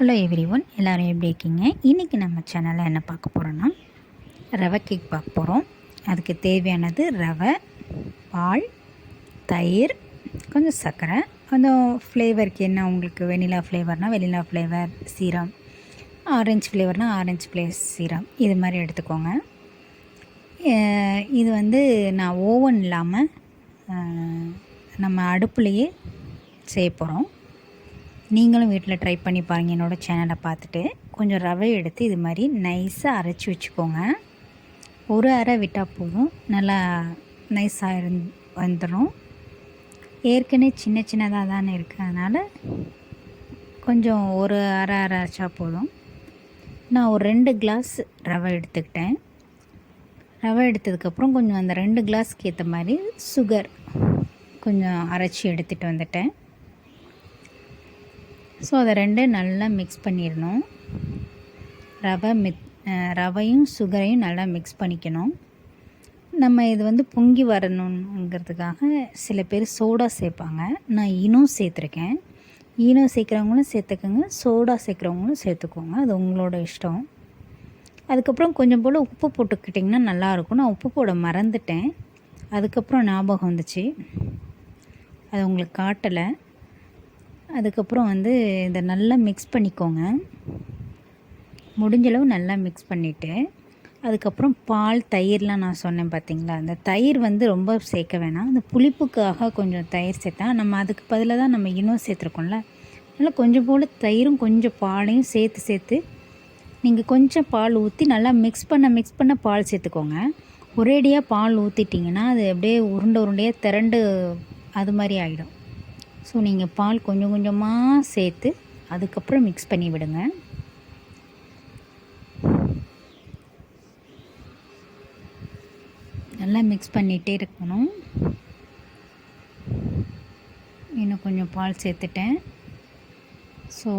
Hello everyone, எல்லோரும் எப்படி இருக்கீங்க? இன்றைக்கி நம்ம சேனலில் என்ன பார்க்க போகிறோன்னா ரவை கேக் பார்க்க போகிறோம். அதுக்கு தேவையானது ரவை, பால், தயிர், கொஞ்சம் சர்க்கரை, கொஞ்சம் ஃப்ளேவருக்கு என்ன உங்களுக்கு வெனிலா ஃப்ளேவர்னால் வெனிலா ஃப்ளேவர் சீரம், ஆரஞ்சு ஃப்ளேவர்னால் ஆரஞ்சு சீரம், இது மாதிரி எடுத்துக்கோங்க. இது நான் ஓவன் இல்லாமல் நம்ம அடுப்புலையே செய்ய போகிறோம். நீங்களும் வீட்டில் ட்ரை பண்ணி பாருங்கள். என்னோடய சேனலை பார்த்துட்டு கொஞ்சம் ரவை எடுத்து இது மாதிரி நைஸாக அரைச்சி வச்சுக்கோங்க. ஒரு அரை விட்டால் போதும், நல்லா நைஸாக வந்துடும். ஏற்கனவே சின்ன சின்னதாக தானே இருக்குது, அதனால் கொஞ்சம் ஒரு அரை அரைச்சா போதும். நான் ஒரு 2 கிளாஸ் ரவை எடுத்துக்கிட்டேன். ரவை எடுத்ததுக்கப்புறம் கொஞ்சம் அந்த 2 கிளாஸ்க்கு ஏற்ற மாதிரி சுகர் கொஞ்சம் அரைச்சி எடுத்துகிட்டு வந்துட்டேன். ஸோ அதை ரெண்டும் நல்லா மிக்ஸ் பண்ணிடணும். ரவையும் சுகரையும் நல்லா மிக்ஸ் பண்ணிக்கணும். நம்ம இது பொங்கி வரணுங்கிறதுக்காக சில பேர் சோடா சேர்ப்பாங்க. நான் ஈனோ சேர்த்துருக்கேன். ஈனோ சேர்க்குறவங்களும் சேர்த்துக்கோங்க, சோடா சேர்க்குறவங்களும் சேர்த்துக்கோங்க, அது உங்களோட இஷ்டம். அதுக்கப்புறம் கொஞ்சம் போல் உப்பு போட்டுக்கிட்டிங்கன்னா நல்லாயிருக்கும். நான் உப்பு போட மறந்துட்டேன், அதுக்கப்புறம் ஞாபகம் வந்துச்சு, அது உங்களுக்கு காட்டலை. அதுக்கப்புறம் இதை நல்லா மிக்ஸ் பண்ணிக்கோங்க. முடிஞ்சளவு நல்லா மிக்ஸ் பண்ணிவிட்டு அதுக்கப்புறம் பால், தயிர்லாம் நான் சொன்னேன் பார்த்திங்களா, அந்த தயிர் ரொம்ப சேர்க்க வேணாம். அந்த புளிப்புக்காக கொஞ்சம் தயிர் சேர்த்தா, நம்ம அதுக்கு பதிலாக தான் நம்ம இன்னும் சேர்த்துருக்கோம்ல, அதனால் கொஞ்சம் போல் தயிரும் கொஞ்சம் பாலையும் சேர்த்து நீங்கள் கொஞ்சம் பால் ஊற்றி நல்லா மிக்ஸ் பண்ண பால் சேர்த்துக்கோங்க. ஒரேடியாக பால் ஊற்றிட்டிங்கன்னா அது அப்படியே உருண்டையாக திரண்டு அது மாதிரி ஆகிடும். ஸோ நீங்கள் பால் கொஞ்சம் கொஞ்சமாக சேர்த்து அதுக்கப்புறம் மிக்ஸ் பண்ணி விடுங்க. நல்லா மிக்ஸ் பண்ணிகிட்டே இருக்கணும். இன்னும் கொஞ்சம் பால் சேர்த்துட்டேன். ஸோ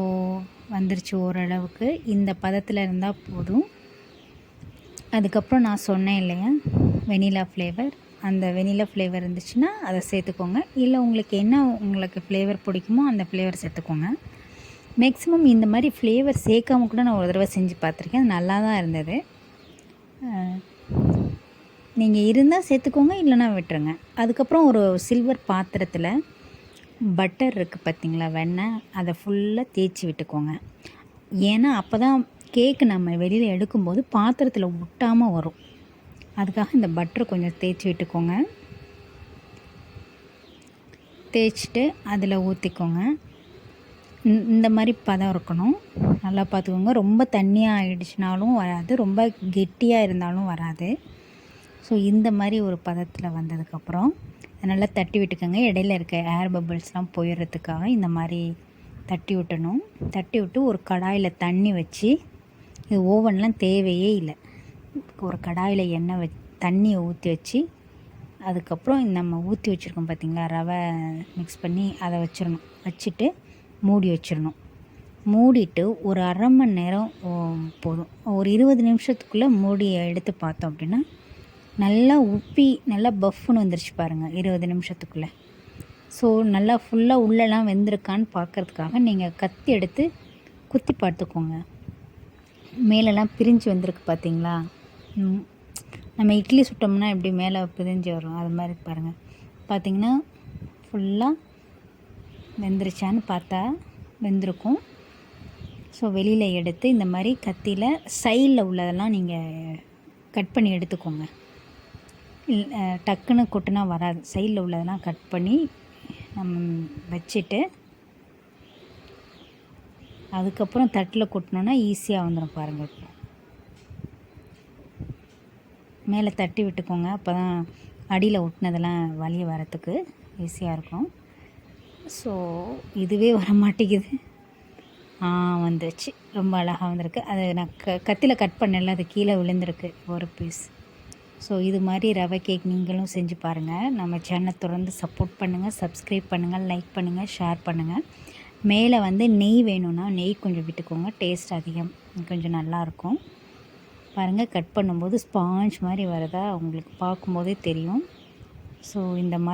வந்துருச்சு ஓரளவுக்கு. இந்த பதத்தில் இருந்தால் போதும். அதுக்கப்புறம் நான் சொன்னேன் இல்லையா வெனிலா ஃப்ளேவர், அந்த வெனிலா ஃப்ளேவர் இருந்துச்சுன்னா அதை சேர்த்துக்கோங்க. இல்லை உங்களுக்கு ஃப்ளேவர் பிடிக்குமோ அந்த ஃப்ளேவர் சேர்த்துக்கோங்க. மேக்ஸிமம் இந்த மாதிரி ஃப்ளேவர் சேர்க்காம கூட நான் ஒரு தடவை செஞ்சு பார்த்துருக்கேன், அது நல்லா தான் இருந்தது. நீங்கள் இருந்தால் சேர்த்துக்கோங்க, இல்லைனா விட்டுருங்க. அதுக்கப்புறம் ஒரு சில்வர் பாத்திரத்தில் பட்டர் இருக்குது பார்த்திங்களா, வெண்ணெய், அதை ஃபுல்லாக தேய்ச்சி விட்டுக்கோங்க. ஏன்னா அப்போ தான் கேக்கு நம்ம வெளியில் எடுக்கும்போது பாத்திரத்தில் ஒட்டாமல் வரும். அதுக்காக இந்த பட்டரை கொஞ்சம் தேய்ச்சி விட்டுக்கோங்க. தேய்ச்சிட்டு அதில் ஊற்றிக்கோங்க. இந்த மாதிரி பதம் இருக்கணும், நல்லா பார்த்துக்கோங்க. ரொம்ப தண்ணியாக ஆகிடுச்சினாலும் வராது, ரொம்ப கெட்டியாக இருந்தாலும் வராது. ஸோ இந்த மாதிரி ஒரு பதத்தில் வந்ததுக்கப்புறம் நல்லா தட்டி விட்டுக்கோங்க. இடையில இருக்க ஏர் பபிள்ஸ்லாம் போயிடுறதுக்காக இந்த மாதிரி தட்டி விட்டணும். தட்டி விட்டு ஒரு கடாயில் தண்ணி வச்சு, இது ஓவன்லாம் தேவையே இல்லை, ஒரு கடாயில் தண்ணியை ஊற்றி வச்சு அதுக்கப்புறம் நம்ம ஊற்றி வச்சுருக்கோம் பார்த்திங்களா ரவை மிக்ஸ் பண்ணி, அதை வச்சுட்டு மூடி வச்சிடணும். மூடிட்டு ஒரு அரை மணி நேரம் போதும், ஒரு 20 நிமிஷத்துக்குள்ளே மூடியை எடுத்து பார்த்தோம் அப்படின்னா நல்லா உப்பி நல்லா பஃப்னு வந்துருச்சு பாருங்கள் 20 நிமிஷத்துக்குள்ளே. ஸோ நல்லா ஃபுல்லாக உள்ளெல்லாம் வெந்திருக்கான்னு பார்க்குறதுக்காக நீங்கள் கத்தி எடுத்து குத்தி பார்த்துக்கோங்க. மேலெல்லாம் பிரிஞ்சு வந்திருக்கு பார்த்திங்களா, நம்ம இட்லி சுட்டோம்னா எப்படி மேலே பிரிஞ்சு வரும், அது மாதிரி பாருங்கள். பார்த்திங்கன்னா ஃபுல்லாக வெந்துருச்சான்னு பார்த்தா வெந்திருக்கும். ஸோ வெளியில் எடுத்து இந்த மாதிரி கத்தியில் சைடில் உள்ளதெல்லாம் நீங்கள் கட் பண்ணி எடுத்துக்கோங்க. டக்குன்னு கொட்டினா வராது, சைடில் உள்ளதெல்லாம் கட் பண்ணி நம்ம வச்சுட்டு அதுக்கப்புறம் தட்டில் கொட்டினோன்னா ஈஸியாக வந்துடும் பாருங்கள். இப்போ மேலே தட்டி விட்டுக்கோங்க, அப்போ தான் அடியில் ஒட்டினதெல்லாம் வலிய வரத்துக்கு ஈஸியாக இருக்கும். ஸோ இதுவே வர மாட்டேங்குது, வந்துச்சு, ரொம்ப அழகாக வந்திருக்கு. அது நான் கத்தியில் கட் பண்ணல, அது கீழே விழுந்திருக்கு ஒரு பீஸ். ஸோ இது மாதிரி ரவை கேக் நீங்களும் செஞ்சு பாருங்கள். நம்ம சேனலை தொடர்ந்து சப்போர்ட் பண்ணுங்கள், சப்ஸ்கிரைப் பண்ணுங்கள், லைக் பண்ணுங்கள், ஷேர் பண்ணுங்கள். மேலே நெய் வேணும்னா நெய் கொஞ்சம் விட்டுக்கோங்க, டேஸ்ட் அதிகம் கொஞ்சம் நல்லாயிருக்கும். பாருங்கள், கட் பண்ணும்போது ஸ்பாஞ்ச் மாதிரி வரதா உங்களுக்கு பார்க்கும்போதே தெரியும். ஸோ இந்த மாதிரி